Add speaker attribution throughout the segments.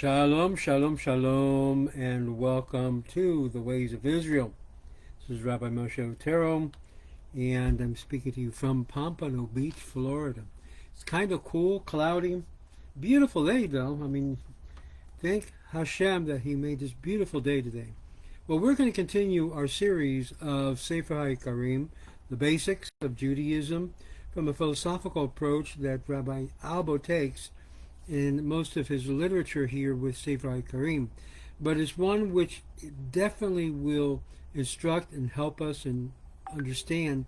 Speaker 1: Shalom, shalom, shalom, and welcome to the Ways of Israel. This is Rabbi Moshe Otero, and I'm speaking to you from Pompano Beach, Florida. It's kind of cool, cloudy, beautiful day though. Thank Hashem that He made this beautiful day today. Well, we're going to continue our series of Sefer Haikkarim, the basics of Judaism, from a philosophical approach that Rabbi Albo takes in most of his literature here with Sefer Haikkarim, but it's one which definitely will instruct and help us and understand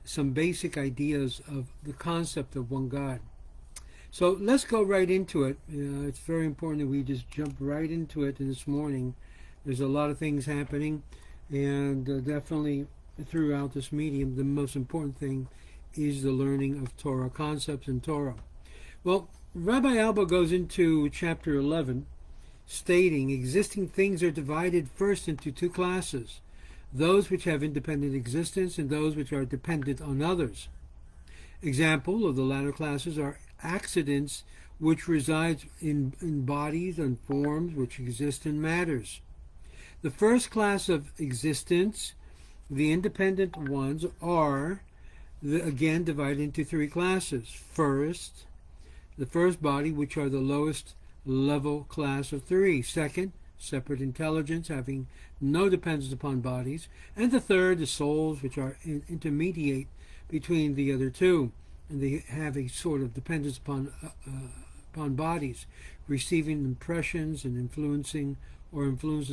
Speaker 1: some basic ideas of the concept of one God. So let's go right into it. It's very important that we just jump right into it this morning. There's a lot of things happening, and definitely throughout this medium, the most important thing is the learning of Torah concepts and Torah. Well, Rabbi Alba goes into chapter 11, stating existing things are divided first into two classes, those which have independent existence and those which are dependent on others. Example of the latter classes are accidents, which reside in bodies and forms which exist in matters. The first class of existence, the independent ones, are again divided into three classes. First, the first body, which are the lowest level class of three. Second, separate intelligence, having no dependence upon bodies. And the third, the souls, which are intermediate between the other two, and they have a sort of dependence upon bodies, receiving impressions and influences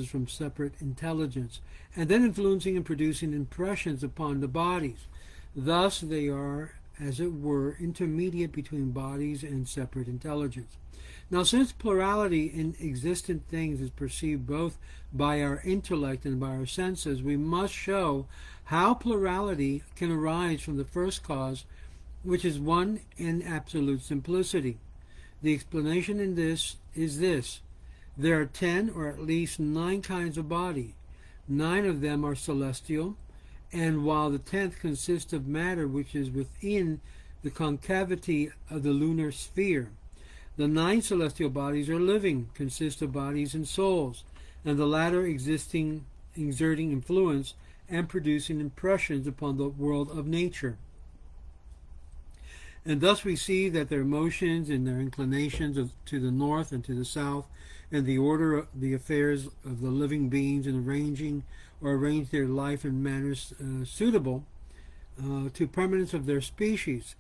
Speaker 1: from separate intelligence, and then influencing and producing impressions upon the bodies. Thus, they are, as it were, intermediate between bodies and separate intelligence. Now, since plurality in existent things is perceived both by our intellect and by our senses, we must show how plurality can arise from the first cause, which is one in absolute simplicity. The explanation in this is this. There are 10 or at least 9 kinds of body. 9 of them are celestial, and while the 10th consists of matter which is within the concavity of the lunar sphere. The 9 celestial bodies are living, consist of bodies and souls, and the latter exerting influence and producing impressions upon the world of nature. And thus we see that their motions and their inclinations to the north and to the south, and the order of the affairs of the living beings, and arrange their life in manners suitable to permanence of their species.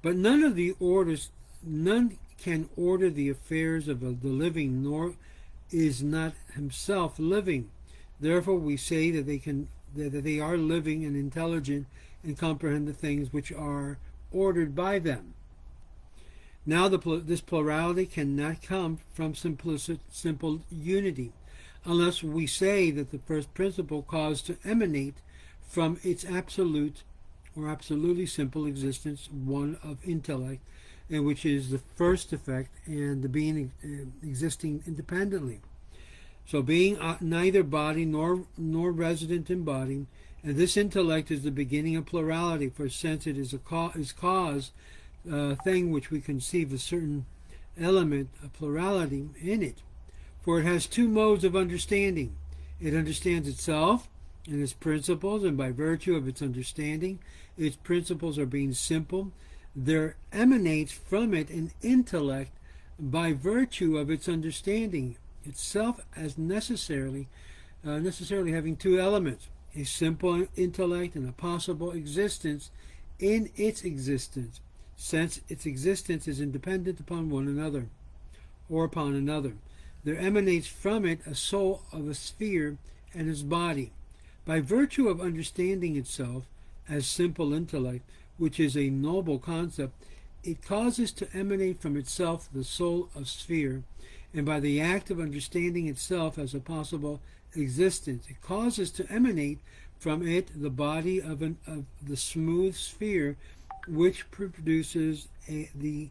Speaker 1: But none can order the affairs of the living, nor is not himself living. Therefore we say that they are living and intelligent and comprehend the things which are ordered by them. Now this plurality cannot come from simple unity, unless we say that the first principle caused to emanate from its absolute or absolutely simple existence, one of intellect, and which is the first effect, and the being existing independently. So being neither body nor resident in body, and this intellect is the beginning of plurality, for since it is cause thing which we conceive a certain element of plurality in it. For it has two modes of understanding. It understands itself and its principles, and by virtue of its understanding, its principles are being simple. There emanates from it an intellect by virtue of its understanding itself, as necessarily having two elements, a simple intellect and a possible existence in its existence, since its existence is independent upon one another, or upon another. There emanates from it a soul of a sphere and its body. By virtue of understanding itself as simple intellect, which is a noble concept, it causes to emanate from itself the soul of sphere, and by the act of understanding itself as a possible existence, it causes to emanate from it the body of the smooth sphere, which produces the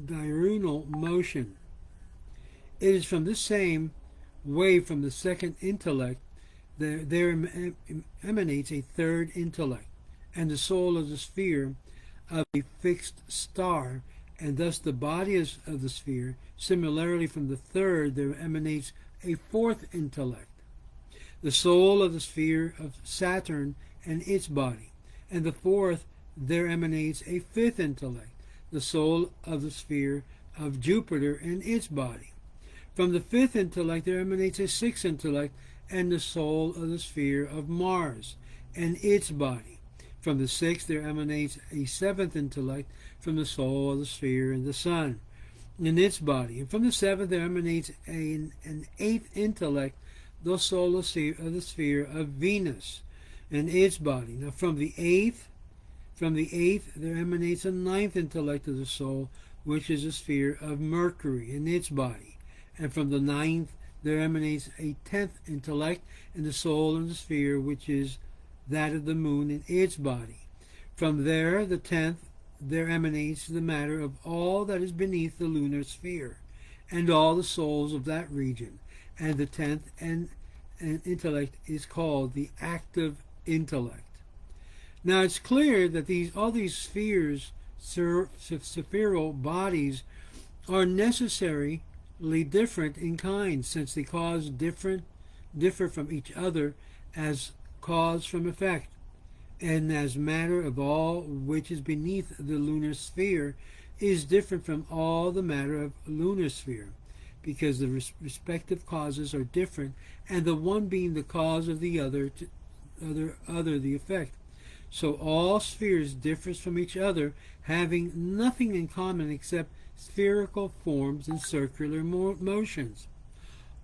Speaker 1: diurnal motion. It is from this same way, from the second intellect, there emanates a third intellect, and the soul of the sphere of a fixed star, and thus the body of the sphere. Similarly, from the third there emanates a fourth intellect, the soul of the sphere of Saturn and its body, and the fourth there emanates a fifth intellect, the soul of the sphere of Jupiter and its body. From the fifth intellect there emanates a sixth intellect, and the soul of the sphere of Mars and its body. From the sixth there emanates a seventh intellect, from the soul of the sphere and the sun and its body. And from the seventh there emanates an eighth intellect, the soul of the sphere of Venus and its body. Now from the eighth there emanates a ninth intellect of the soul, which is the sphere of Mercury and its body. And from the ninth there emanates a tenth intellect in the soul of the sphere, which is that of the moon and its body. From there, the tenth, there emanates the matter of all that is beneath the lunar sphere, and all the souls of that region. And the tenth intellect is called the active intellect. Now it's clear that all these spheres, spheral bodies, are necessarily different in kind, since they differ from each other as cause from effect, and as matter of all which is beneath the lunar sphere is different from all the matter of lunar sphere, because the respective causes are different, and the one being the cause of the other the effect. So all spheres differ from each other, having nothing in common except spherical forms and circular motions.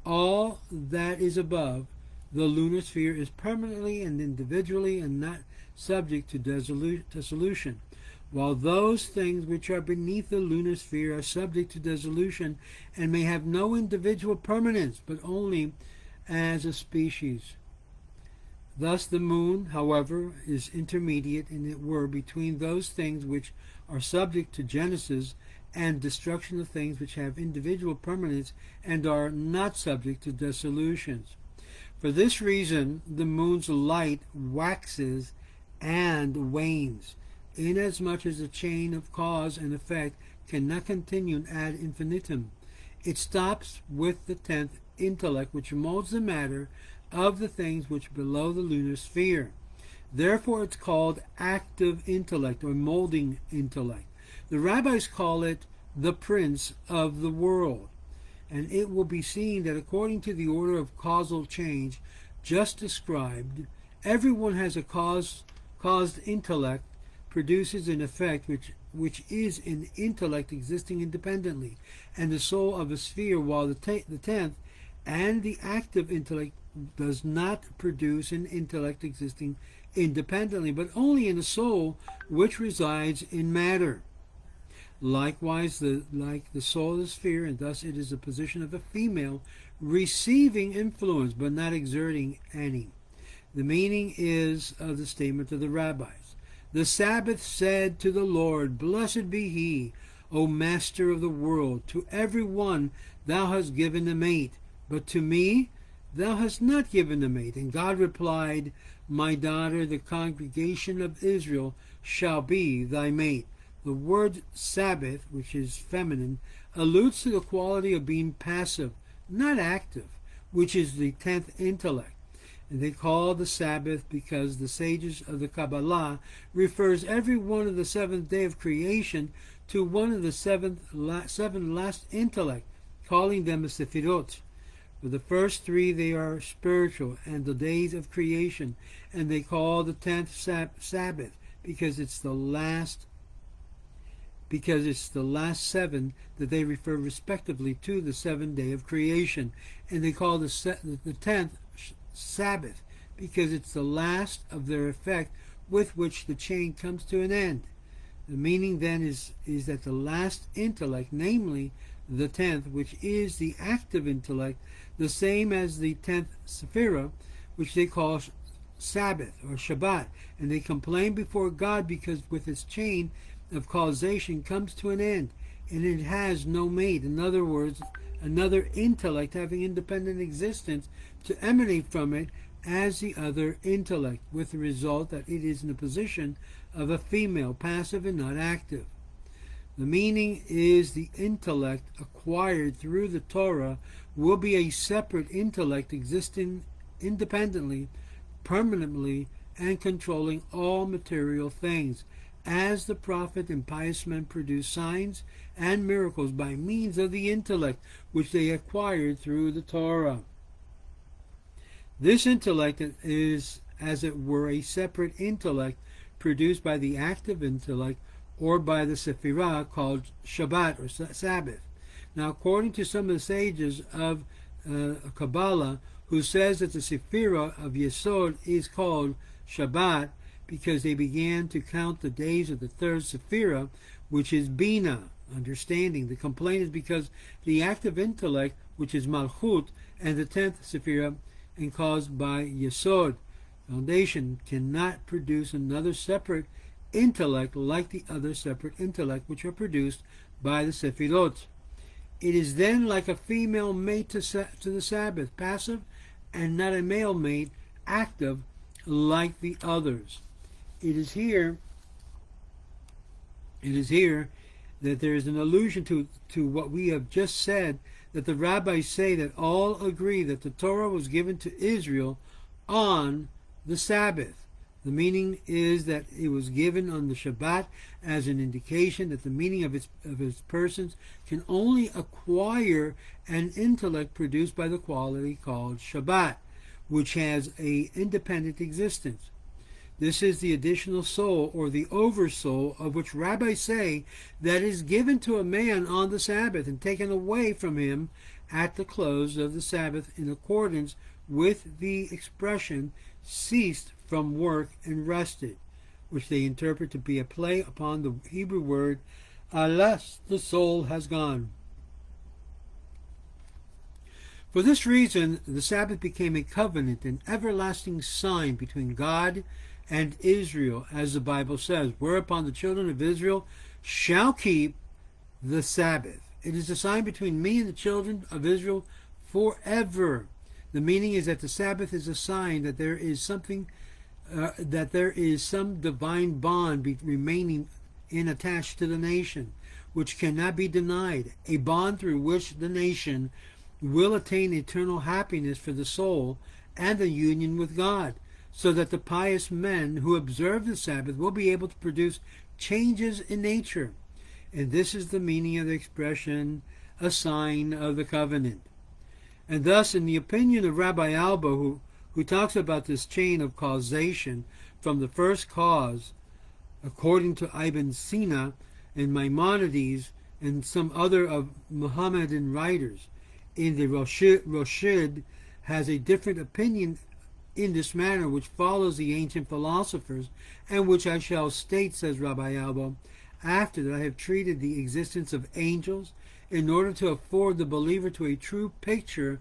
Speaker 1: All that is above the lunar sphere is permanently and individually and not subject to dissolution, while those things which are beneath the lunar sphere are subject to dissolution and may have no individual permanence, but only as a species. Thus the moon, however, is intermediate, in it were, between those things which are subject to genesis and destruction of things which have individual permanence and are not subject to dissolutions. For this reason, the moon's light waxes and wanes, inasmuch as the chain of cause and effect cannot continue ad infinitum. It stops with the tenth intellect, which molds the matter of the things which below the lunar sphere. Therefore it's called active intellect or molding intellect. The rabbis call it the prince of the world. And it will be seen that according to the order of causal change just described, everyone has a caused intellect, produces an effect which is an intellect existing independently, and the soul of a sphere, while the tenth and the active intellect does not produce an intellect existing independently, but only in a soul which resides in matter. Likewise, like the soul of the sphere, and thus it is the position of a female, receiving influence but not exerting any. The meaning is of the statement of the rabbis. The Sabbath said to the Lord, Blessed be he, O Master of the world. To every one thou hast given a mate, but to me thou hast not given a mate. And God replied, My daughter, the congregation of Israel, shall be thy mate. The word Sabbath, which is feminine, alludes to the quality of being passive, not active, which is the tenth intellect. And they call the Sabbath because the sages of the Kabbalah refers every one of the seventh day of creation to one of the seven last intellect, calling them a Sefirot. For the first three they are spiritual and the days of creation, and they call the 10th Sabbath because it's the last seven that they refer respectively to the 7th day of creation, and they call the 10th Sabbath because it's the last of their effect with which the chain comes to an end. The meaning then is that the last intellect, namely the 10th, which is the active intellect, the same as the 10th Sefer, which they call Sabbath or Shabbat, and they complain before God because with its chain of causation comes to an end, and it has no mate. In other words, another intellect having independent existence to emanate from it as the other intellect, with the result that it is in the position of a female, passive and not active. The meaning is the intellect acquired through the Torah will be a separate intellect existing independently, permanently, and controlling all material things, as the prophet and pious men produce signs and miracles by means of the intellect which they acquired through the Torah. This intellect is, as it were, a separate intellect produced by the active intellect or by the Sefer called Shabbat or Sabbath. Now, according to some of the sages of Kabbalah, who says that the Sefer of Yesod is called Shabbat because they began to count the days of the third Sephirah, which is Bina, understanding. The complaint is because the active intellect, which is Malchut, and the 10th Sephirah, and caused by Yesod, foundation, cannot produce another separate intellect like the other separate intellect which are produced by the Sephirot. It is then like a female mate to the Sabbath, passive, and not a male mate, active, like the others. It is here that there is an allusion to what we have just said, that the rabbis say that all agree that the Torah was given to Israel on the Sabbath. The meaning is that it was given on the Shabbat as an indication that the meaning of its persons can only acquire an intellect produced by the quality called Shabbat, which has an independent existence. This is the additional soul, or the oversoul, of which rabbis say that is given to a man on the Sabbath and taken away from him at the close of the Sabbath, in accordance with the expression ceased from work and rested, which they interpret to be a play upon the Hebrew word alas, the soul has gone. For this reason, the Sabbath became a covenant, an everlasting sign between God and Israel, as the Bible says, whereupon the children of Israel shall keep the Sabbath. It is a sign between me and the children of Israel forever. The meaning is that the Sabbath is a sign that there is some divine bond remaining attached to the nation, which cannot be denied, a bond through which the nation will attain eternal happiness for the soul and the union with God, so that the pious men who observe the Sabbath will be able to produce changes in nature. And this is the meaning of the expression, a sign of the covenant. And thus, in the opinion of Rabbi Alba, who talks about this chain of causation from the first cause, according to Ibn Sina and Maimonides and some other of Muhammadan writers, in the Roshid has a different opinion in this manner, which follows the ancient philosophers, and which I shall state, says Rabbi Alba, after that I have treated the existence of angels, in order to afford the believer to a true picture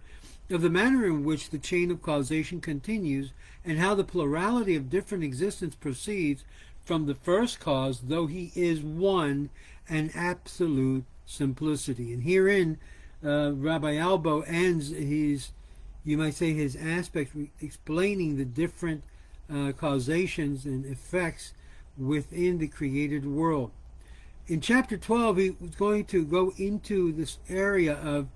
Speaker 1: of the manner in which the chain of causation continues, and how the plurality of different existence proceeds from the first cause, though he is one and absolute simplicity. And herein Rabbi Albo ends his, you might say, his aspect, explaining the different causations and effects within the created world. In chapter 12, he was going to go into this area of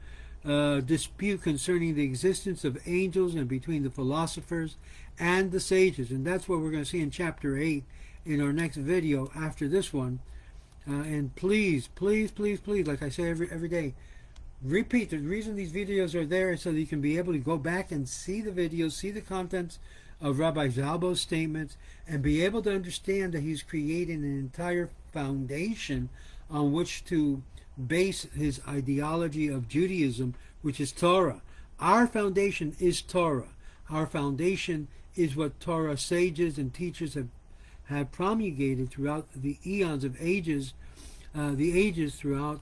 Speaker 1: dispute concerning the existence of angels and between the philosophers and the sages. And that's what we're going to see in chapter 8 in our next video after this one. And please, like I say every day, repeat. The reason these videos are there is so that you can be able to go back and see the videos, see the contents of Rabbi Zalbo's statements, and be able to understand that he's creating an entire foundation on which to base his ideology of Judaism, which is Torah. Our foundation is Torah. Our foundation is what Torah sages and teachers have promulgated throughout the eons of ages, throughout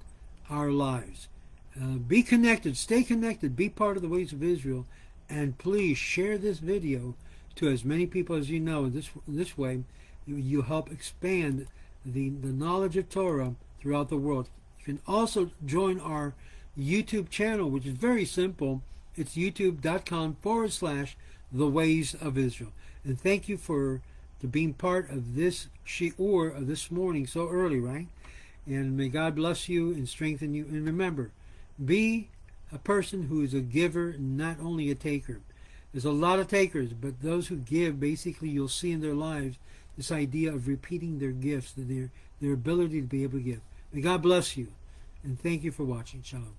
Speaker 1: our lives. Be connected, stay connected, be part of the ways of Israel, and please share this video to as many people as you know. This way, you help expand the knowledge of Torah throughout the world. You can also join our YouTube channel, which is very simple. It's youtube.com/The Ways of Israel. And thank you for being part of this shiur of this morning so early, right? And may God bless you and strengthen you. And remember, be a person who is a giver, not only a taker. There's a lot of takers, but those who give, basically you'll see in their lives this idea of repeating their gifts, their ability to be able to give. May God bless you, and thank you for watching. Shalom.